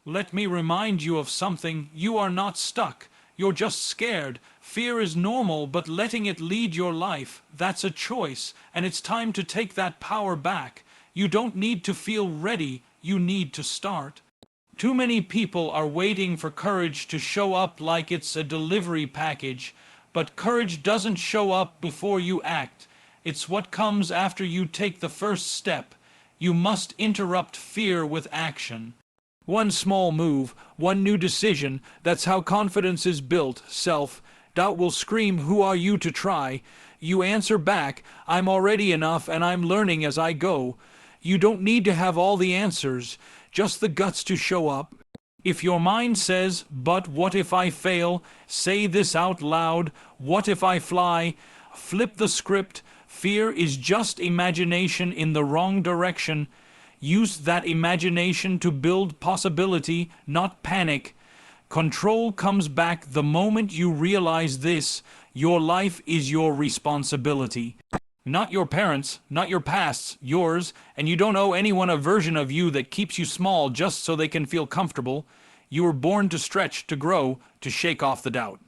Let me remind you of something. You are not stuck. You're just scared. Fear is normal, but letting it lead your life, that's a choice, and it's time to take that power back. You don't need to feel ready, you need to start. Too many people are waiting for courage to show up like it's a delivery package, but courage doesn't show up before you act. It's what comes after you take the first step. You must interrupt fear with action. One small move, one new decision, that's how confidence is built. Self-doubt will scream, "Who are you to try?" You answer back, "I'm already enough and I'm learning as I go." You don't need to have all the answers, just the guts to show up. If your mind says, "But what if I fail?" say this out loud, "What if I fly?" Flip the script. Fear is just imagination in the wrong direction. Use that imagination to build possibility, not panic. Control comes back the moment you realize this. Your life is your responsibility. Not your parents, not your past's, yours, and you don't owe anyone a version of you that keeps you small just so they can feel comfortable. You were born to stretch, to grow, to shake off the doubt.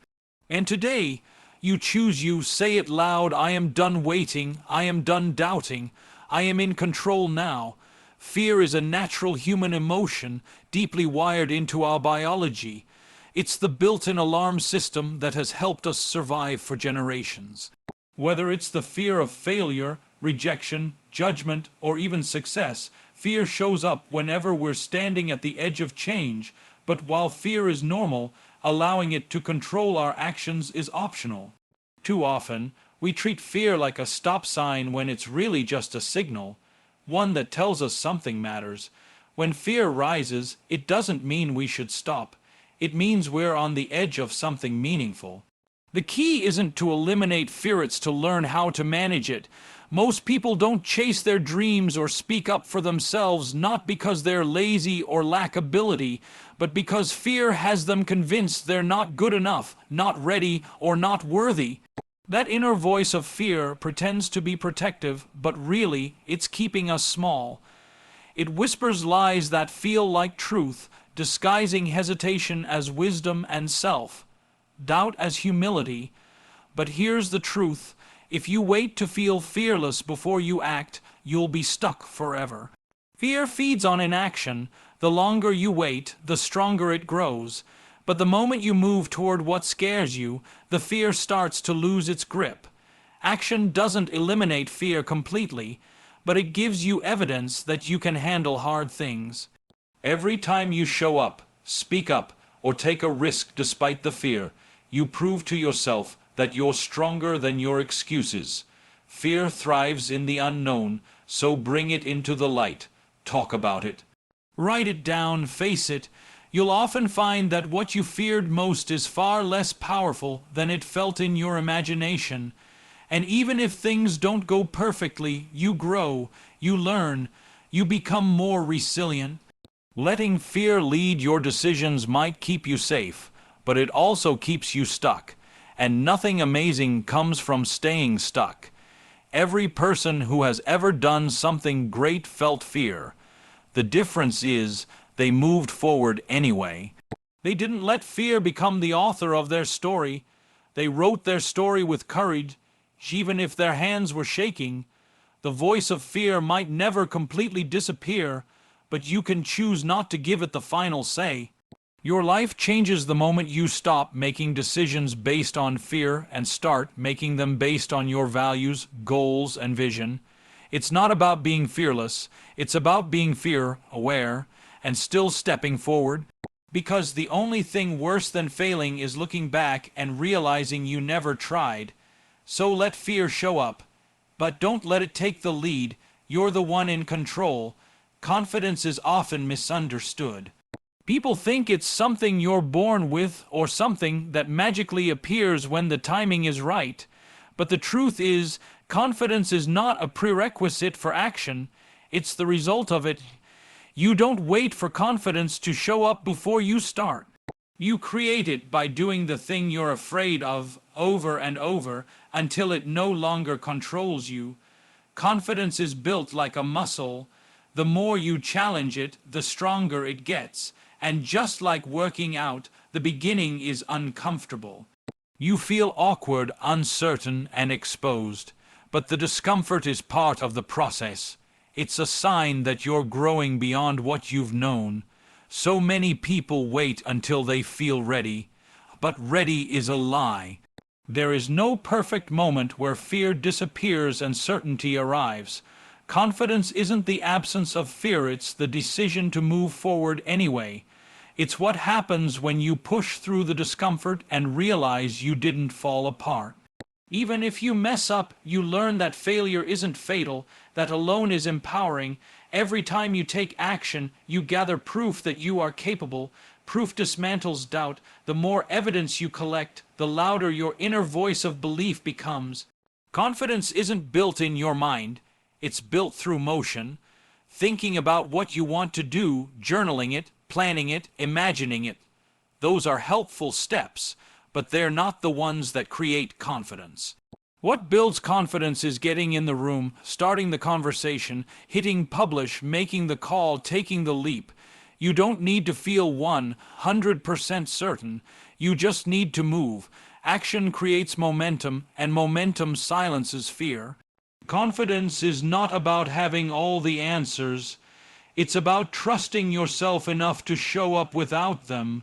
And today, you choose you, say it loud, "I am done waiting, I am done doubting, I am in control now." Fear is a natural human emotion, deeply wired into our biology. It's the built-in alarm system that has helped us survive for generations. Whether it's the fear of failure, rejection, judgment, or even success, fear shows up whenever we're standing at the edge of change. But while fear is normal, allowing it to control our actions is optional. Too often, we treat fear like a stop sign when it's really just a signal, one that tells us something matters. When fear rises, it doesn't mean we should stop. It means we're on the edge of something meaningful. The key isn't to eliminate fear, it's to learn how to manage it. Most people don't chase their dreams or speak up for themselves, not because they're lazy or lack ability, but because fear has them convinced they're not good enough, not ready, or not worthy. That inner voice of fear pretends to be protective, but really, it's keeping us small. It whispers lies that feel like truth, disguising hesitation as wisdom and self, doubt as humility. But here's the truth: if you wait to feel fearless before you act, you'll be stuck forever. Fear feeds on inaction. The longer you wait, the stronger it grows. But the moment you move toward what scares you, the fear starts to lose its grip. Action doesn't eliminate fear completely, but it gives you evidence that you can handle hard things. Every time you show up, speak up, or take a risk despite the fear, you prove to yourself that you're stronger than your excuses. Fear thrives in the unknown, so bring it into the light. Talk about it. Write it down, face it. You'll often find that what you feared most is far less powerful than it felt in your imagination. And even if things don't go perfectly, you grow, you learn, you become more resilient. Letting fear lead your decisions might keep you safe, but it also keeps you stuck. And nothing amazing comes from staying stuck. Every person who has ever done something great felt fear. The difference is, they moved forward anyway. They didn't let fear become the author of their story. They wrote their story with courage, even if their hands were shaking. The voice of fear might never completely disappear, but you can choose not to give it the final say. Your life changes the moment you stop making decisions based on fear and start making them based on your values, goals, and vision. It's not about being fearless, it's about being fear-aware and still stepping forward. Because the only thing worse than failing is looking back and realizing you never tried. So let fear show up, but don't let it take the lead. You're the one in control. Confidence is often misunderstood. People think it's something you're born with or something that magically appears when the timing is right. But the truth is, confidence is not a prerequisite for action. It's the result of it. You don't wait for confidence to show up before you start. You create it by doing the thing you're afraid of over and over until it no longer controls you. Confidence is built like a muscle. The more you challenge it, the stronger it gets. And just like working out, the beginning is uncomfortable. You feel awkward, uncertain, and exposed. But the discomfort is part of the process. It's a sign that you're growing beyond what you've known. So many people wait until they feel ready. But ready is a lie. There is no perfect moment where fear disappears and certainty arrives. Confidence isn't the absence of fear, it's the decision to move forward anyway. It's what happens when you push through the discomfort and realize you didn't fall apart. Even if you mess up, you learn that failure isn't fatal, that alone is empowering. Every time you take action, you gather proof that you are capable. Proof dismantles doubt. The more evidence you collect, the louder your inner voice of belief becomes. Confidence isn't built in your mind. It's built through motion. Thinking about what you want to do, journaling it, planning it, imagining it. Those are helpful steps, but they're not the ones that create confidence. What builds confidence is getting in the room, starting the conversation, hitting publish, making the call, taking the leap. You don't need to feel 100% certain. You just need to move. Action creates momentum, and momentum silences fear. Confidence is not about having all the answers. It's about trusting yourself enough to show up without them.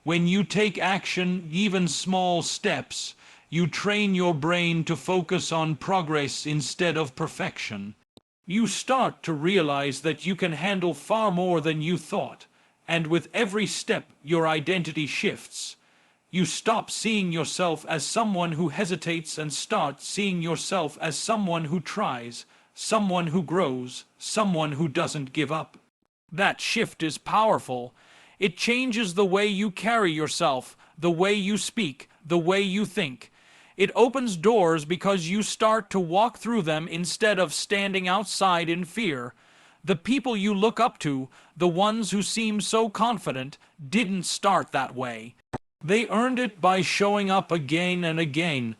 When you take action, even small steps, you train your brain to focus on progress instead of perfection. You start to realize that you can handle far more than you thought, and with every step your identity shifts. You stop seeing yourself as someone who hesitates and start seeing yourself as someone who tries, someone who grows, someone who doesn't give up. That shift is powerful. It changes the way you carry yourself, the way you speak, the way you think. It opens doors because you start to walk through them instead of standing outside in fear. The people you look up to, the ones who seem so confident, didn't start that way. They earned it by showing up again and again.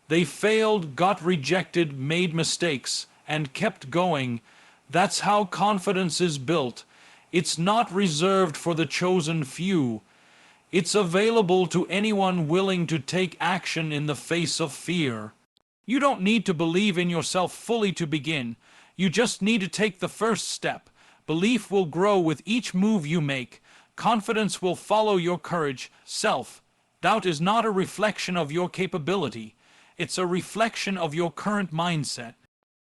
They failed, got rejected, made mistakes, and kept going. That's how confidence is built. It's not reserved for the chosen few. It's available to anyone willing to take action in the face of fear. You don't need to believe in yourself fully to begin. You just need to take the first step. Belief will grow with each move you make. Confidence will follow your courage. Self-doubt is not a reflection of your capability. It's a reflection of your current mindset.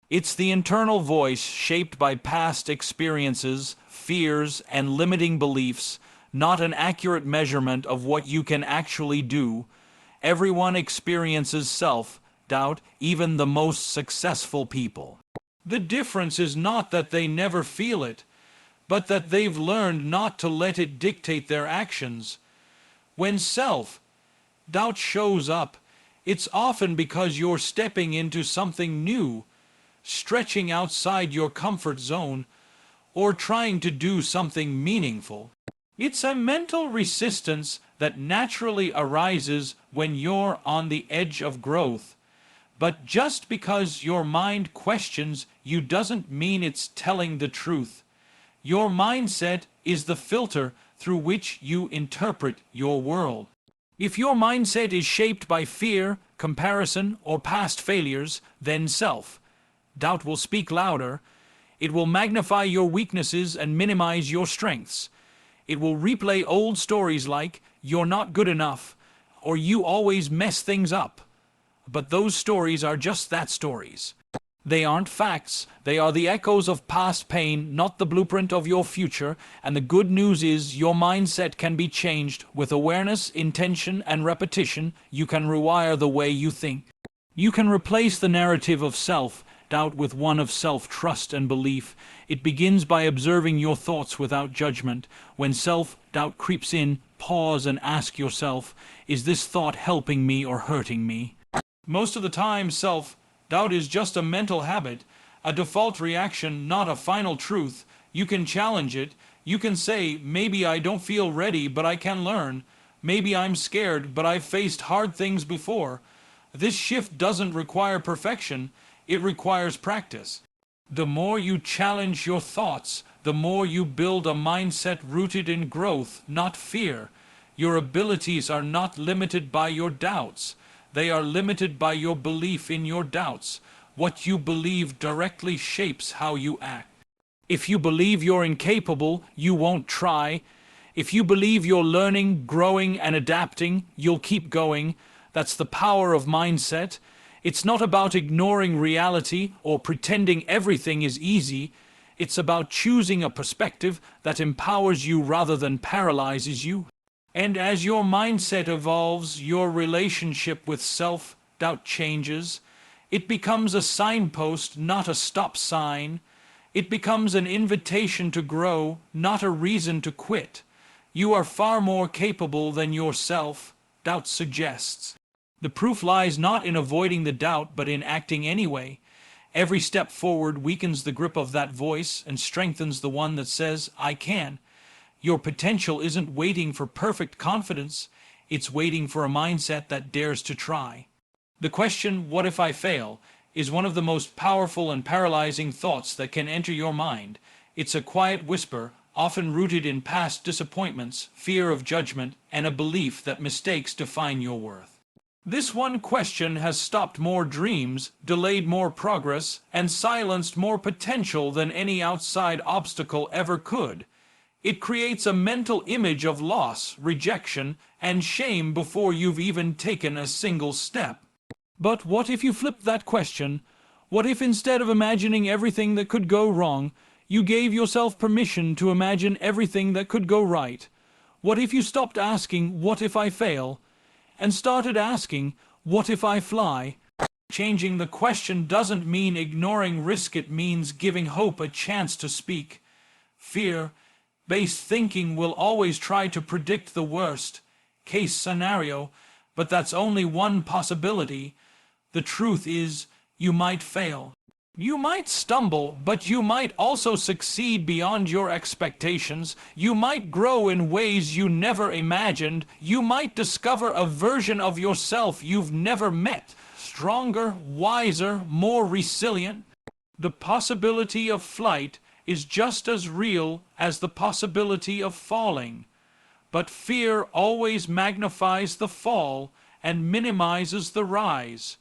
It's the internal voice shaped by past experiences, fears, and limiting beliefs, not an accurate measurement of what you can actually do. Everyone experiences self-doubt, even the most successful people. The difference is not that they never feel it, but that they've learned not to let it dictate their actions. When self-doubt shows up, it's often because you're stepping into something new, stretching outside your comfort zone, or trying to do something meaningful. It's a mental resistance that naturally arises when you're on the edge of growth. But just because your mind questions you doesn't mean it's telling the truth. Your mindset is the filter through which you interpret your world. If your mindset is shaped by fear, comparison, or past failures, then self-doubt will speak louder. It will magnify your weaknesses and minimize your strengths. It will replay old stories like, "You're not good enough," or "You always mess things up." But those stories are just that, stories. They aren't facts. They are the echoes of past pain, not the blueprint of your future. And the good news is your mindset can be changed. With awareness, intention, and repetition, you can rewire the way you think. You can replace the narrative of self-doubt with one of self-trust and belief. It begins by observing your thoughts without judgment. When self-doubt creeps in, pause and ask yourself, is this thought helping me or hurting me? Most of the time, self-doubt is just a mental habit, a default reaction, not a final truth. You can challenge it. You can say, maybe I don't feel ready, but I can learn. Maybe I'm scared, but I've faced hard things before. This shift doesn't require perfection. It requires practice. The more you challenge your thoughts, the more you build a mindset rooted in growth, not fear. Your abilities are not limited by your doubts. They are limited by your belief in your doubts. What you believe directly shapes how you act. If you believe you're incapable, you won't try. If you believe you're learning, growing, and adapting, you'll keep going. That's the power of mindset. It's not about ignoring reality or pretending everything is easy. It's about choosing a perspective that empowers you rather than paralyzes you. And as your mindset evolves, your relationship with self-doubt changes. It becomes a signpost, not a stop sign. It becomes an invitation to grow, not a reason to quit. You are far more capable than your self-doubt suggests. The proof lies not in avoiding the doubt, but in acting anyway. Every step forward weakens the grip of that voice and strengthens the one that says, I can. Your potential isn't waiting for perfect confidence. It's waiting for a mindset that dares to try. The question, what if I fail, is one of the most powerful and paralyzing thoughts that can enter your mind. It's a quiet whisper, often rooted in past disappointments, fear of judgment, and a belief that mistakes define your worth. This one question has stopped more dreams, delayed more progress, and silenced more potential than any outside obstacle ever could. It creates a mental image of loss, rejection, and shame before you've even taken a single step. But what if you flipped that question? What if instead of imagining everything that could go wrong, you gave yourself permission to imagine everything that could go right? What if you stopped asking, what if I fail, and started asking, what if I fly? Changing the question doesn't mean ignoring risk, it means giving hope a chance to speak. Fear-based thinking will always try to predict the worst case scenario, but that's only one possibility. The truth is, you might fail. You might stumble, but you might also succeed beyond your expectations. You might grow in ways you never imagined. You might discover a version of yourself you've never met. Stronger, wiser, more resilient. The possibility of flight is just as real as the possibility of falling. But fear always magnifies the fall and minimizes the rise.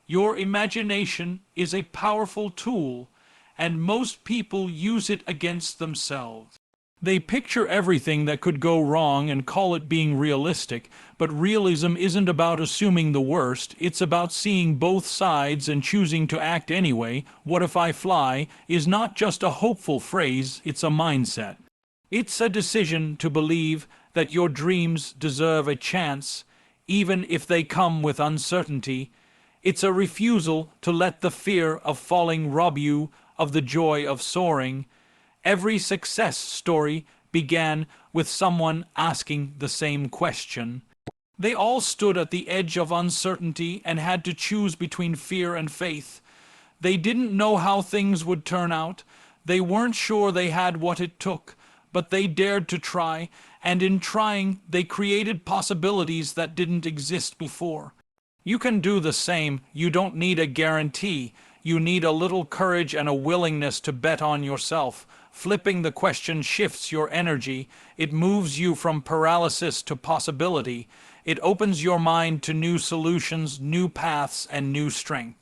Your imagination is a powerful tool, and most people use it against themselves. They picture everything that could go wrong and call it being realistic, but realism isn't about assuming the worst, it's about seeing both sides and choosing to act anyway. What if I fly is not just a hopeful phrase, it's a mindset. It's a decision to believe that your dreams deserve a chance, even if they come with uncertainty. It's a refusal to let the fear of falling rob you of the joy of soaring. Every success story began with someone asking the same question. They all stood at the edge of uncertainty and had to choose between fear and faith. They didn't know how things would turn out. They weren't sure they had what it took, but they dared to try, and in trying, they created possibilities that didn't exist before. You can do the same. You don't need a guarantee. You need a little courage and a willingness to bet on yourself. Flipping the question shifts your energy. It moves you from paralysis to possibility. It opens your mind to new solutions, new paths, and new strength.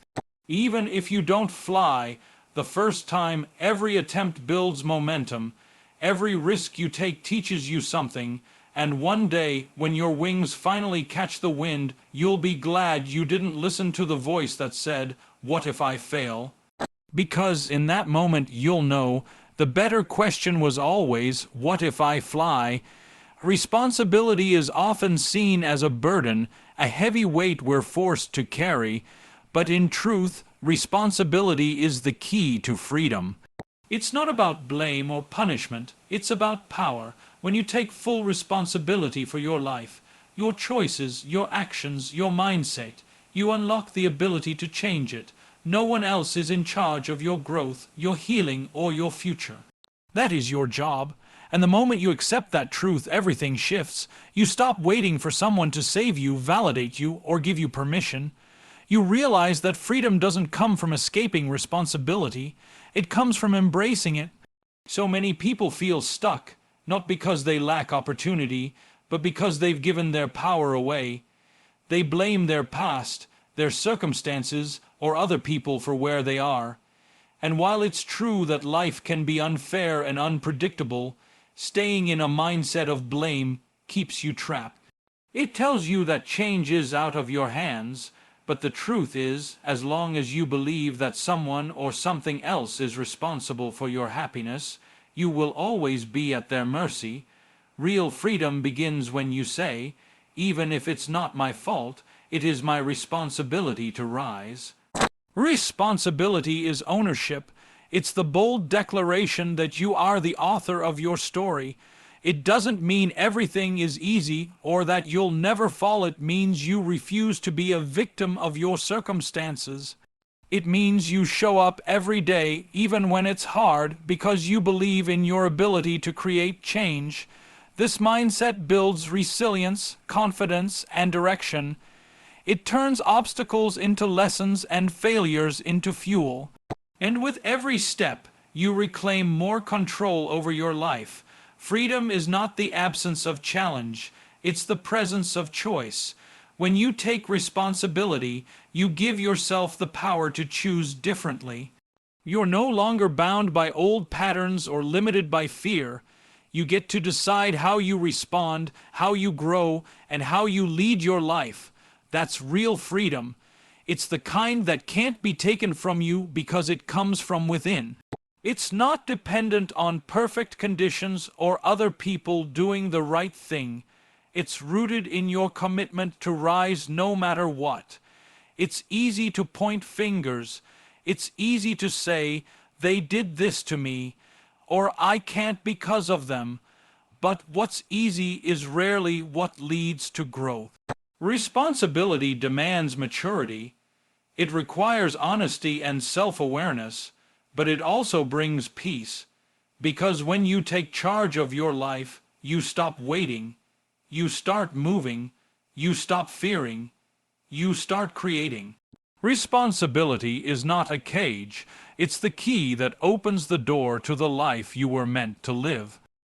Even if you don't fly the first time, every attempt builds momentum. Every risk you take teaches you something. And one day, when your wings finally catch the wind, you'll be glad you didn't listen to the voice that said, "What if I fail?" Because in that moment you'll know the better question was always, "What if I fly?" Responsibility is often seen as a burden, a heavy weight we're forced to carry, but in truth, responsibility is the key to freedom. It's not about blame or punishment, it's about power. When you take full responsibility for your life, your choices, your actions, your mindset, you unlock the ability to change it. No one else is in charge of your growth, your healing, or your future. That is your job. And the moment you accept that truth, everything shifts. You stop waiting for someone to save you, validate you, or give you permission. You realize that freedom doesn't come from escaping responsibility. It comes from embracing it. So many people feel stuck, not because they lack opportunity, but because they've given their power away. They blame their past, their circumstances, or other people for where they are. And while it's true that life can be unfair and unpredictable, staying in a mindset of blame keeps you trapped. It tells you that change is out of your hands, but the truth is, as long as you believe that someone or something else is responsible for your happiness, you will always be at their mercy. Real freedom begins when you say, even if it's not my fault, it is my responsibility to rise. Responsibility is ownership. It's the bold declaration that you are the author of your story. It doesn't mean everything is easy or that you'll never fall. It means you refuse to be a victim of your circumstances. It means you show up every day, even when it's hard, because you believe in your ability to create change. This mindset builds resilience, confidence, and direction. It turns obstacles into lessons and failures into fuel. And with every step, you reclaim more control over your life. Freedom is not the absence of challenge, it's the presence of choice. When you take responsibility, you give yourself the power to choose differently. You're no longer bound by old patterns or limited by fear. You get to decide how you respond, how you grow, and how you lead your life. That's real freedom. It's the kind that can't be taken from you because it comes from within. It's not dependent on perfect conditions or other people doing the right thing. It's rooted in your commitment to rise no matter what. It's easy to point fingers. It's easy to say, they did this to me, or I can't because of them. But what's easy is rarely what leads to growth. Responsibility demands maturity. It requires honesty and self-awareness, but it also brings peace. Because when you take charge of your life, you stop waiting, you start moving, you stop fearing, you start creating. Responsibility is not a cage, it's the key that opens the door to the life you were meant to live.